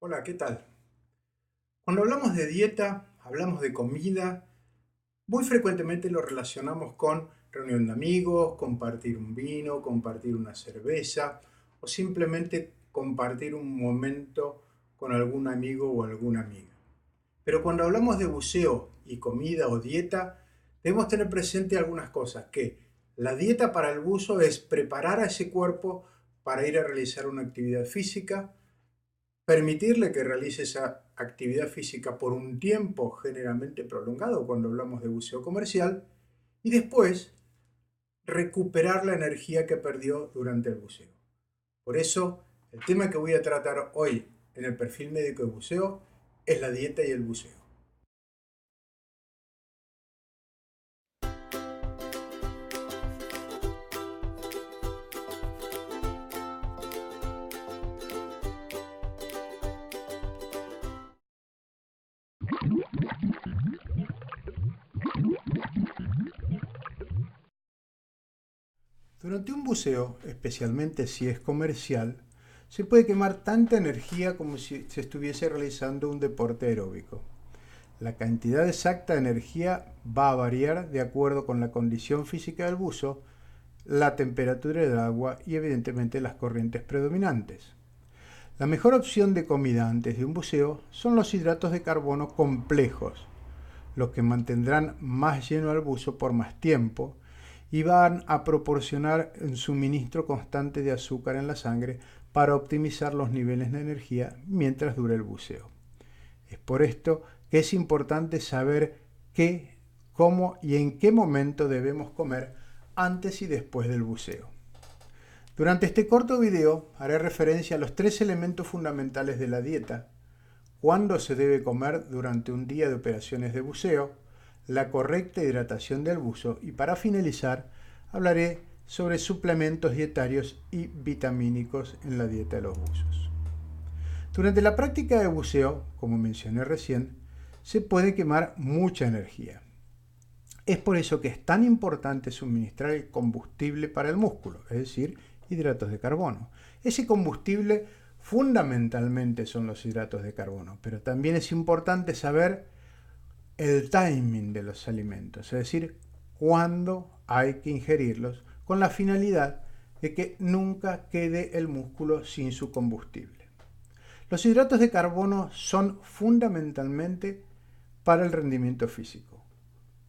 Hola, ¿qué tal? Cuando hablamos de dieta, hablamos de comida, muy frecuentemente lo relacionamos con reunión de amigos, compartir un vino, compartir una cerveza o simplemente compartir un momento con algún amigo o alguna amiga. Pero cuando hablamos de buceo y comida o dieta, debemos tener presente algunas cosas, que la dieta para el buzo es preparar a ese cuerpo para ir a realizar una actividad física, permitirle que realice esa actividad física por un tiempo generalmente prolongado cuando hablamos de buceo comercial y después recuperar la energía que perdió durante el buceo. Por eso, el tema que voy a tratar hoy en el perfil médico de buceo es la dieta y el buceo. Durante un buceo, especialmente si es comercial, se puede quemar tanta energía como si se estuviese realizando un deporte aeróbico. La cantidad exacta de energía va a variar de acuerdo con la condición física del buzo, la temperatura del agua y evidentemente las corrientes predominantes. La mejor opción de comida antes de un buceo son los hidratos de carbono complejos, los que mantendrán más lleno al buzo por más tiempo y van a proporcionar un suministro constante de azúcar en la sangre para optimizar los niveles de energía mientras dure el buceo. Es por esto que es importante saber qué, cómo y en qué momento debemos comer antes y después del buceo. Durante este corto video haré referencia a los tres elementos fundamentales de la dieta: cuándo se debe comer durante un día de operaciones de buceo, la correcta hidratación del buzo y, para finalizar, hablaré sobre suplementos dietarios y vitamínicos en la dieta de los buzos. Durante la práctica de buceo, como mencioné recién, se puede quemar mucha energía. Es por eso que es tan importante suministrar el combustible para el músculo, es decir, hidratos de carbono. Ese combustible fundamentalmente son los hidratos de carbono, pero también es importante saber el timing de los alimentos, es decir, cuándo hay que ingerirlos con la finalidad de que nunca quede el músculo sin su combustible. Los hidratos de carbono son fundamentalmente para el rendimiento físico.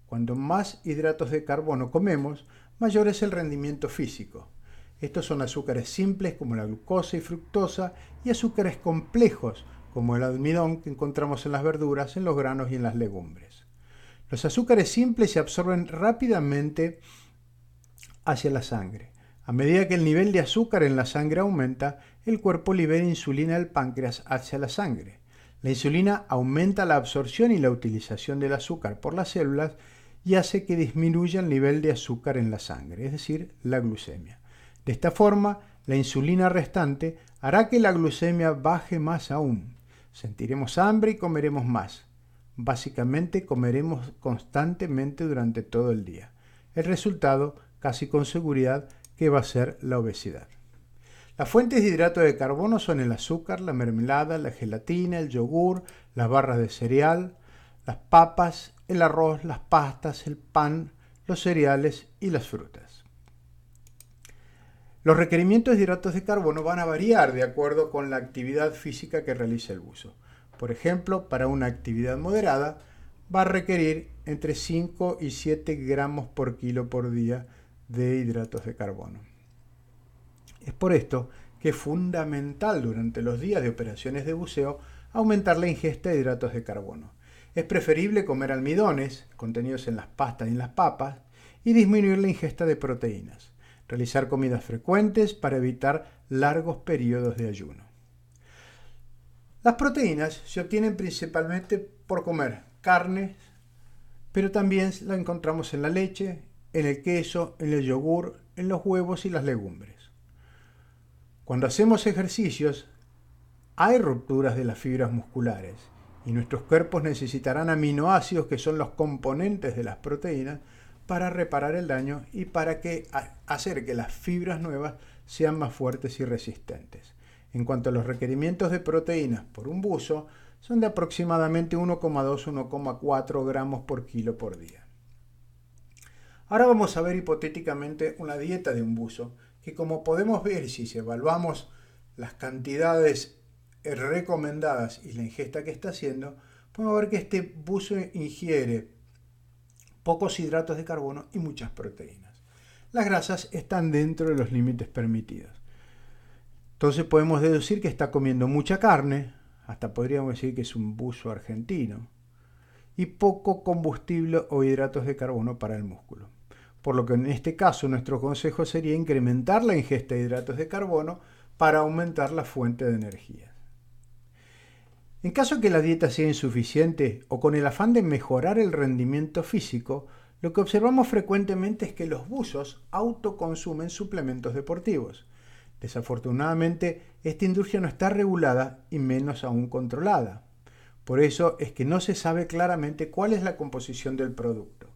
Cuanto más hidratos de carbono comemos, mayor es el rendimiento físico. Estos son azúcares simples como la glucosa y fructosa y azúcares complejos como el almidón que encontramos en las verduras, en los granos y en las legumbres. Los azúcares simples se absorben rápidamente hacia la sangre. A medida que el nivel de azúcar en la sangre aumenta, el cuerpo libera insulina del páncreas hacia la sangre. La insulina aumenta la absorción y la utilización del azúcar por las células y hace que disminuya el nivel de azúcar en la sangre, es decir, la glucemia. De esta forma, la insulina restante hará que la glucemia baje más aún. Sentiremos hambre y comeremos más. Básicamente comeremos constantemente durante todo el día. El resultado, casi con seguridad, que va a ser la obesidad. Las fuentes de hidrato de carbono son el azúcar, la mermelada, la gelatina, el yogur, las barras de cereal, las papas, el arroz, las pastas, el pan, los cereales y las frutas. Los requerimientos de hidratos de carbono van a variar de acuerdo con la actividad física que realice el buzo. Por ejemplo, para una actividad moderada va a requerir entre 5 y 7 gramos por kilo por día de hidratos de carbono. Es por esto que es fundamental durante los días de operaciones de buceo aumentar la ingesta de hidratos de carbono. Es preferible comer almidones contenidos en las pastas y en las papas y disminuir la ingesta de proteínas. Realizar comidas frecuentes para evitar largos periodos de ayuno. Las proteínas se obtienen principalmente por comer carne, pero también la encontramos en la leche, en el queso, en el yogur, en los huevos y las legumbres. Cuando hacemos ejercicios, hay rupturas de las fibras musculares y nuestros cuerpos necesitarán aminoácidos, que son los componentes de las proteínas, para reparar el daño y para hacer que las fibras nuevas sean más fuertes y resistentes. En cuanto a los requerimientos de proteínas por un buzo, son de aproximadamente 1,2-1,4 gramos por kilo por día. Ahora vamos a ver hipotéticamente una dieta de un buzo, que como podemos ver si evaluamos las cantidades recomendadas y la ingesta que está haciendo, podemos ver que este buzo ingiere pocos hidratos de carbono y muchas proteínas. Las grasas están dentro de los límites permitidos. Entonces podemos deducir que está comiendo mucha carne, hasta podríamos decir que es un buzo argentino, y poco combustible o hidratos de carbono para el músculo. Por lo que en este caso nuestro consejo sería incrementar la ingesta de hidratos de carbono para aumentar la fuente de energía. En caso que la dieta sea insuficiente o con el afán de mejorar el rendimiento físico, lo que observamos frecuentemente es que los buzos autoconsumen suplementos deportivos. Desafortunadamente, esta industria no está regulada y menos aún controlada. Por eso es que no se sabe claramente cuál es la composición del producto.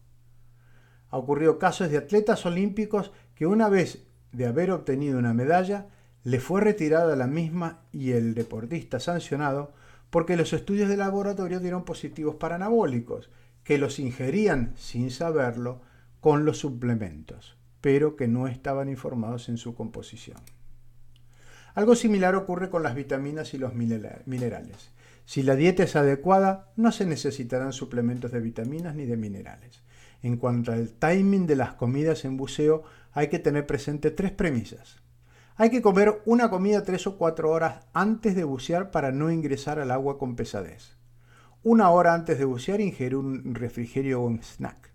Ha ocurrido casos de atletas olímpicos que una vez de haber obtenido una medalla, le fue retirada la misma y el deportista sancionado porque los estudios de laboratorio dieron positivos para anabólicos, que los ingerían sin saberlo con los suplementos, pero que no estaban informados en su composición. Algo similar ocurre con las vitaminas y los minerales. Si la dieta es adecuada, no se necesitarán suplementos de vitaminas ni de minerales. En cuanto al timing de las comidas en buceo, hay que tener presente 3 premisas. Hay que comer una comida 3 o 4 horas antes de bucear para no ingresar al agua con pesadez. 1 hora antes de bucear ingerir un refrigerio o un snack.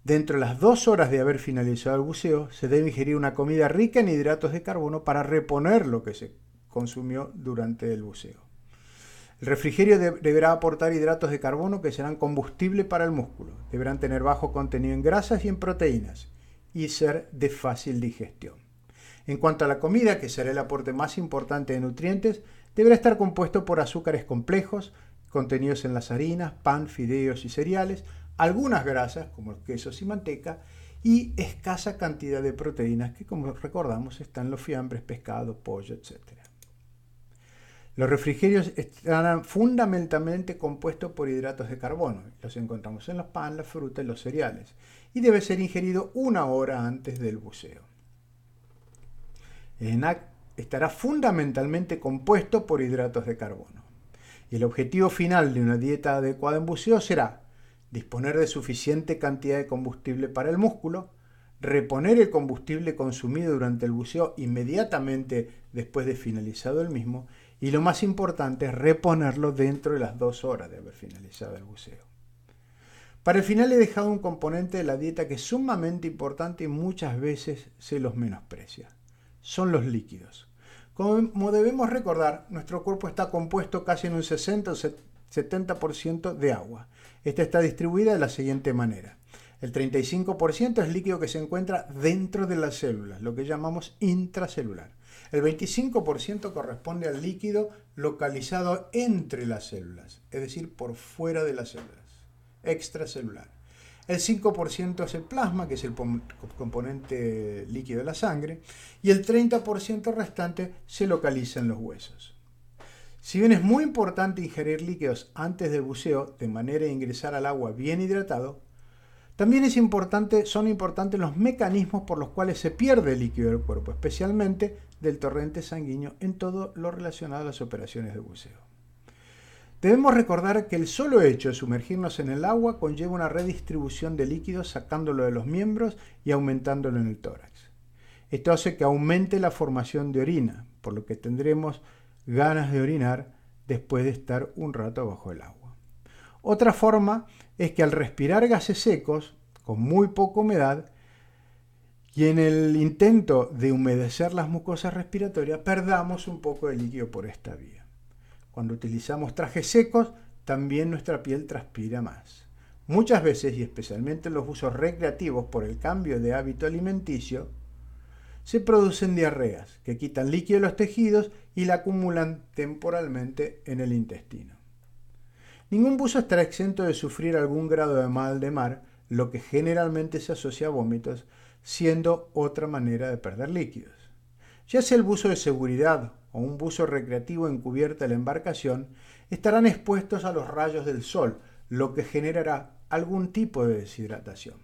Dentro de las 2 horas de haber finalizado el buceo, se debe ingerir una comida rica en hidratos de carbono para reponer lo que se consumió durante el buceo. El refrigerio deberá aportar hidratos de carbono que serán combustible para el músculo. Deberán tener bajo contenido en grasas y en proteínas y ser de fácil digestión. En cuanto a la comida, que será el aporte más importante de nutrientes, deberá estar compuesto por azúcares complejos, contenidos en las harinas, pan, fideos y cereales, algunas grasas, como quesos y manteca, y escasa cantidad de proteínas, que como recordamos están en los fiambres, pescado, pollo, etc. Los refrigerios estarán fundamentalmente compuestos por hidratos de carbono. Los encontramos en los pan, la fruta y los cereales. Y debe ser ingerido 1 hora antes del buceo. El snack estará fundamentalmente compuesto por hidratos de carbono. Y el objetivo final de una dieta adecuada en buceo será disponer de suficiente cantidad de combustible para el músculo, reponer el combustible consumido durante el buceo inmediatamente después de finalizado el mismo, y lo más importante es reponerlo dentro de las 2 horas de haber finalizado el buceo. Para el final he dejado un componente de la dieta que es sumamente importante y muchas veces se los menosprecia. Son los líquidos. Como debemos recordar, nuestro cuerpo está compuesto casi en un 60 o 70% de agua. Esta está distribuida de la siguiente manera. El 35% es líquido que se encuentra dentro de las células, lo que llamamos intracelular. El 25% corresponde al líquido localizado entre las células, es decir, por fuera de las células, extracelular. El 5% es el plasma, que es el componente líquido de la sangre, y el 30% restante se localiza en los huesos. Si bien es muy importante ingerir líquidos antes del buceo, de manera de ingresar al agua bien hidratado, también son importantes los mecanismos por los cuales se pierde el líquido del cuerpo, especialmente del torrente sanguíneo en todo lo relacionado a las operaciones de buceo. Debemos recordar que el solo hecho de sumergirnos en el agua conlleva una redistribución de líquidos sacándolo de los miembros y aumentándolo en el tórax. Esto hace que aumente la formación de orina, por lo que tendremos ganas de orinar después de estar un rato bajo el agua. Otra forma es que al respirar gases secos, con muy poca humedad, y en el intento de humedecer las mucosas respiratorias, perdamos un poco de líquido por esta vía. Cuando utilizamos trajes secos, también nuestra piel transpira más. Muchas veces, y especialmente en los buzos recreativos por el cambio de hábito alimenticio, se producen diarreas que quitan líquido de los tejidos y la acumulan temporalmente en el intestino. Ningún buzo estará exento de sufrir algún grado de mal de mar, lo que generalmente se asocia a vómitos, siendo otra manera de perder líquidos. Ya sea el buzo de seguridad o un buzo recreativo encubierta la embarcación estarán expuestos a los rayos del sol, lo que generará algún tipo de deshidratación.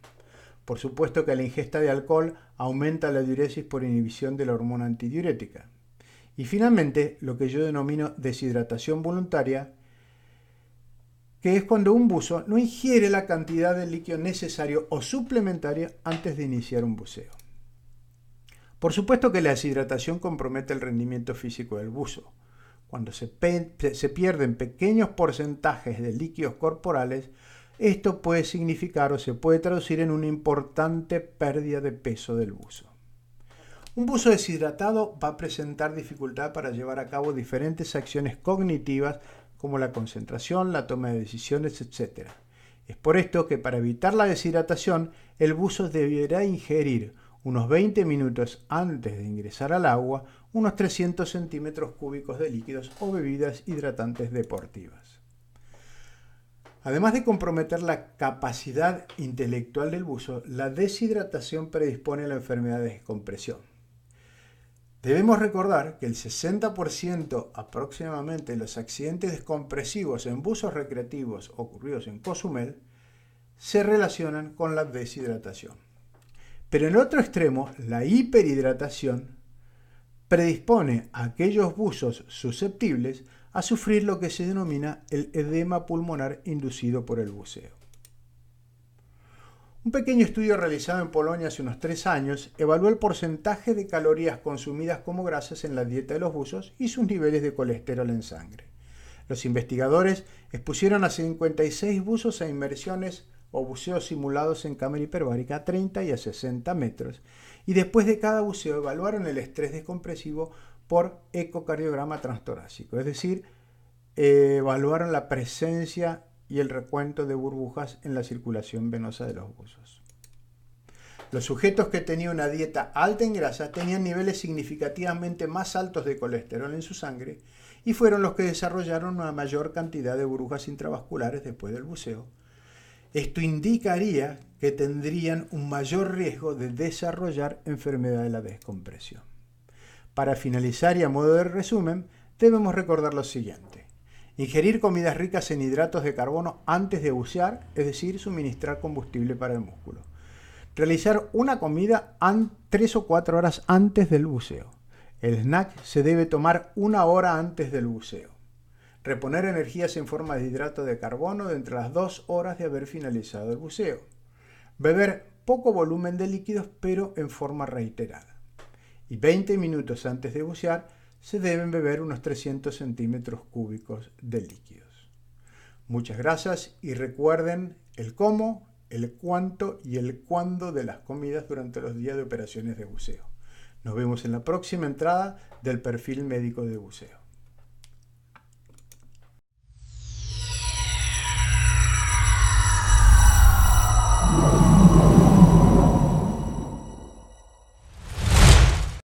Por supuesto que la ingesta de alcohol aumenta la diuresis por inhibición de la hormona antidiurética. Y finalmente, lo que yo denomino deshidratación voluntaria, que es cuando un buzo no ingiere la cantidad de líquido necesario o suplementaria antes de iniciar un buceo. Por supuesto que la deshidratación compromete el rendimiento físico del buzo. Cuando se pierden pequeños porcentajes de líquidos corporales, esto puede significar o se puede traducir en una importante pérdida de peso del buzo. Un buzo deshidratado va a presentar dificultad para llevar a cabo diferentes acciones cognitivas como la concentración, la toma de decisiones, etc. Es por esto que para evitar la deshidratación, el buzo deberá ingerir unos 20 minutos antes de ingresar al agua unos 300 centímetros cúbicos de líquidos o bebidas hidratantes deportivas. Además de comprometer la capacidad intelectual del buzo, la deshidratación predispone a la enfermedad de descompresión. Debemos recordar que el 60% aproximadamente de los accidentes descompresivos en buzos recreativos ocurridos en Cozumel se relacionan con la deshidratación. Pero en el otro extremo, la hiperhidratación predispone a aquellos buzos susceptibles a sufrir lo que se denomina el edema pulmonar inducido por el buceo. Un pequeño estudio realizado en Polonia hace unos 3 años evaluó el porcentaje de calorías consumidas como grasas en la dieta de los buzos y sus niveles de colesterol en sangre. Los investigadores expusieron a 56 buzos a inmersiones o buceos simulados en cámara hiperbárica a 30 y a 60 metros, y después de cada buceo evaluaron el estrés descompresivo por ecocardiograma transtorácico, es decir, evaluaron la presencia y el recuento de burbujas en la circulación venosa de los buzos. Los sujetos que tenían una dieta alta en grasa tenían niveles significativamente más altos de colesterol en su sangre y fueron los que desarrollaron una mayor cantidad de burbujas intravasculares después del buceo. Esto indicaría que tendrían un mayor riesgo de desarrollar enfermedad de la descompresión. Para finalizar y a modo de resumen, debemos recordar lo siguiente. Ingerir comidas ricas en hidratos de carbono antes de bucear, es decir, suministrar combustible para el músculo. Realizar una comida 3 o 4 horas antes del buceo. El snack se debe tomar 1 hora antes del buceo. Reponer energías en forma de hidrato de carbono de entre las 2 horas de haber finalizado el buceo. Beber poco volumen de líquidos pero en forma reiterada. Y 20 minutos antes de bucear se deben beber unos 300 centímetros cúbicos de líquidos. Muchas gracias y recuerden el cómo, el cuánto y el cuándo de las comidas durante los días de operaciones de buceo. Nos vemos en la próxima entrada del perfil médico de buceo.